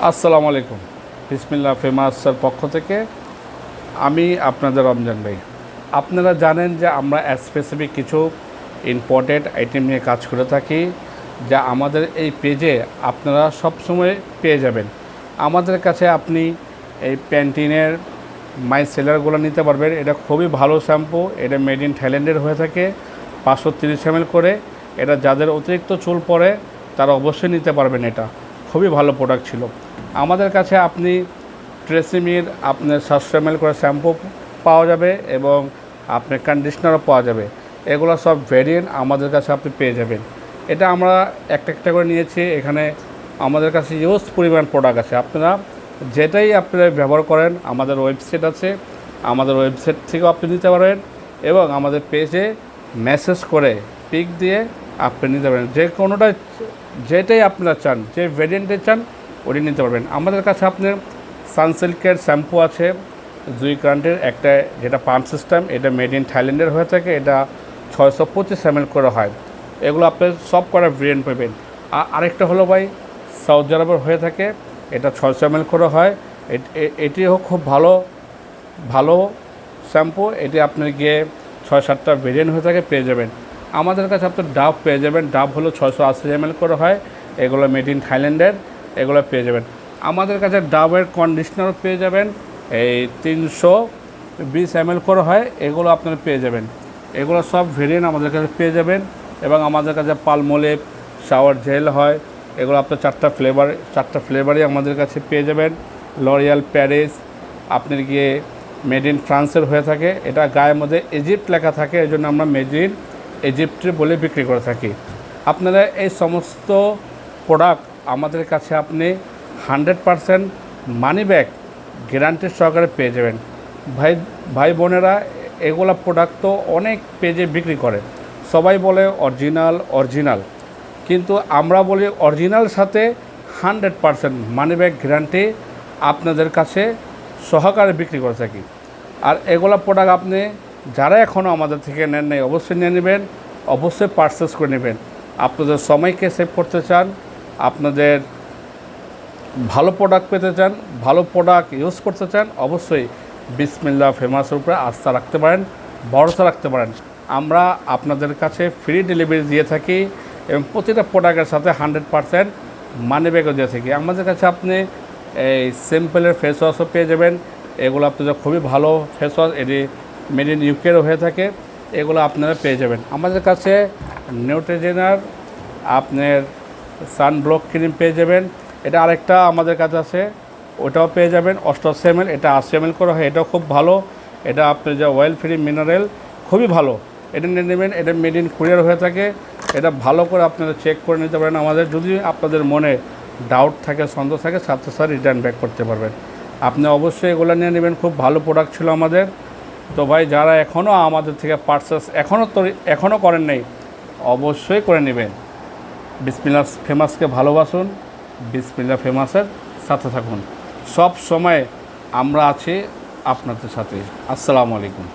আসসালামু আলাইকুম। বিসমিল্লাহ ফেমাসের পক্ষ থেকে আমি আপনাদের রমজান ভাই। আপনারা জানেন যে আমরা স্পেসিফিক কিছু ইম্পোর্টেড আইটেম নিয়ে কাজ করে থাকি, যা আমাদের এই পেজে আপনারা সবসময় পেয়ে যাবেন। আমাদের কাছে আপনি এই প্যান্টিনের মাই সেলারগুলো নিতে পারবেন। এটা খুবই ভালো শ্যাম্পু, এটা মেড ইন থাইল্যান্ডের হয়ে থাকে, 530 ml করে। এটা যাদের অতিরিক্ত চুল পড়ে তারা অবশ্যই নিতে পারবেন। এটা খুবই ভালো প্রোডাক্ট ছিল। আমাদের কাছে আপনি ট্রেসিমির আপনার 700 ml করে শ্যাম্পু পাওয়া যাবে এবং আপনার কন্ডিশনারও পাওয়া যাবে। এগুলো সব ভেরিয়েন্ট আমাদের কাছে আপনি পেয়ে যাবেন। এটা আমরা একটা একটা করে নিয়েছি। এখানে আমাদের কাছে ইউজ পরিমাণ প্রোডাক্ট আছে। আপনারা যেটাই আপনারা ব্যবহার করেন, আমাদের ওয়েবসাইট আছে, আমাদের ওয়েবসাইট থেকেও আপনি নিতে পারেন এবং আমাদের পেজে মেসেজ করে পিক দিয়ে আপনি নিতে পারেন। যে কোনোটাই যেটাই আপনারা চান, যে ভেরিয়েন্টে চান ওটি নিতে পারবেন। আমাদের কাছে আপনার সানসিল্কের শ্যাম্পু আছে জুই কারেন্টের একটা, যেটা পাম্প সিস্টেম, এটা মেড ইন থাইল্যান্ডের হয়ে থাকে। এটা 625 ml করে হয়। এগুলো আপনি সব করা ভেরিয়েন্ট পাবেন। আরেকটা হলো ভাই সৌদি আরবের হয়ে থাকে, এটা 600 ml করে হয়। এটিও খুব ভালো শ্যাম্পু। এটি আপনি গিয়ে 6-7টা ভেরিয়েন্ট হয়ে থাকে পেয়ে যাবেন। আমাদের কাছে আপনি ডাব পেয়ে যাবেন। ডাব হলো 680 ml করে হয়। এগুলো মেড ইন থাইল্যান্ডের, এগুলো পেয়ে যাবেন। আমাদের কাছে ডাবের কন্ডিশনারও পেয়ে যাবেন, এই 320 ml করে হয়। এগুলো আপনারা পেয়ে যাবেন। এগুলো সব ভেরিয়েন্ট আমাদের কাছে পেয়ে যাবেন। এবং আমাদের কাছে পালমোলিভ শাওয়ার জেল হয়, এগুলো আপনার 4টা ফ্লেভারই আমাদের কাছে পেয়ে যাবেন। লরিয়াল প্যারিস আপনার গিয়ে মেড ইন ফ্রান্সের হয়ে থাকে। এটা গায়ের মধ্যে ইজিপ্ট লেখা থাকে, এই জন্য আমরা মেড ইন ইজিপ্টের বলে বিক্রি করে থাকি। আপনারা এই সমস্ত প্রোডাক্ট আমাদের কাছে আপনি 100% মানি ব্যাক গ্যারান্টি সহকারে পেয়ে যাবেন। ভাই বোনেরা, এগুলা প্রোডাক্ট তো অনেক পেজে বিক্রি করে, সবাই বলে অরিজিনাল, কিন্তু আমরা বলি অরিজিনাল সাথে 100% মানি ব্যাক গ্যারান্টি আপনাদের কাছে সহকারে বিক্রি করে থাকি। আর এগুলা প্রোডাক্ট আপনি যারা এখনও আমাদের থেকে নেন নাই অবশ্যই নিয়ে নেবেন, অবশ্যই পারচেস করে নেবেন। আপনাদের সময়কে সেভ করতে চান, আপনাদের ভালো প্রোডাক্ট পেতে চান, ভালো প্রোডাক্ট ইউজ করতে চান, অবশ্যই বিসমিল্লাহ ফেমাসের উপরে আস্থা রাখতে পারেন, ভরসা রাখতে পারেন। আমরা আপনাদের কাছে ফ্রি ডেলিভারি দিয়ে থাকি এবং প্রতিটা প্রোডাক্টের সাথে 100% মানি ব্যাকও দিয়ে থাকি। আমাদের কাছে আপনি এই সিম্পলের ফেস ওয়াশও পেয়ে যাবেন। এগুলো আপনাদের খুবই ভালো ফেস ওয়াশ, এটি মেড ইন ইউকেরও হয়ে থাকে। এগুলো আপনারা পেয়ে যাবেন। আমাদের কাছে নিউট্রিজেনার আপনার সানব্লক ক্রিম পেয়ে যাবেন। এটা আরেকটা আমাদের কাছে আছে, ওটাও পেয়ে যাবেন 88 ml। এটা 80 ml করে হয়, এটাও খুব ভালো। এটা আপনার যা অয়েল ফ্রি মিনারেল, খুবই ভালো। এটা নিয়ে নেবেন। এটা মেড ইন কোরিয়ার হয়ে থাকে। এটা ভালো করে আপনারা চেক করে নিতে পারেন। আমাদের যদি আপনাদের মনে ডাউট থাকে, সন্দেহ থাকে, সাথে সাথে রিটার্ন ব্যাক করতে পারবেন। আপনি অবশ্যই এগুলো নিয়ে নেবেন। খুব ভালো প্রোডাক্ট ছিল আমাদের। তো ভাই, যারা এখনও আমাদের থেকে পারচেস এখনও করেন নাই, অবশ্যই করে নেবেন। বিসমিল্লাহ ফেমাসকে ভালোবাসুন, বিসমিল্লাহ ফেমাসের সাথে থাকুন। সব সময় আমরা আছি আপনাদের সাথে। আসসালামু আলাইকুম।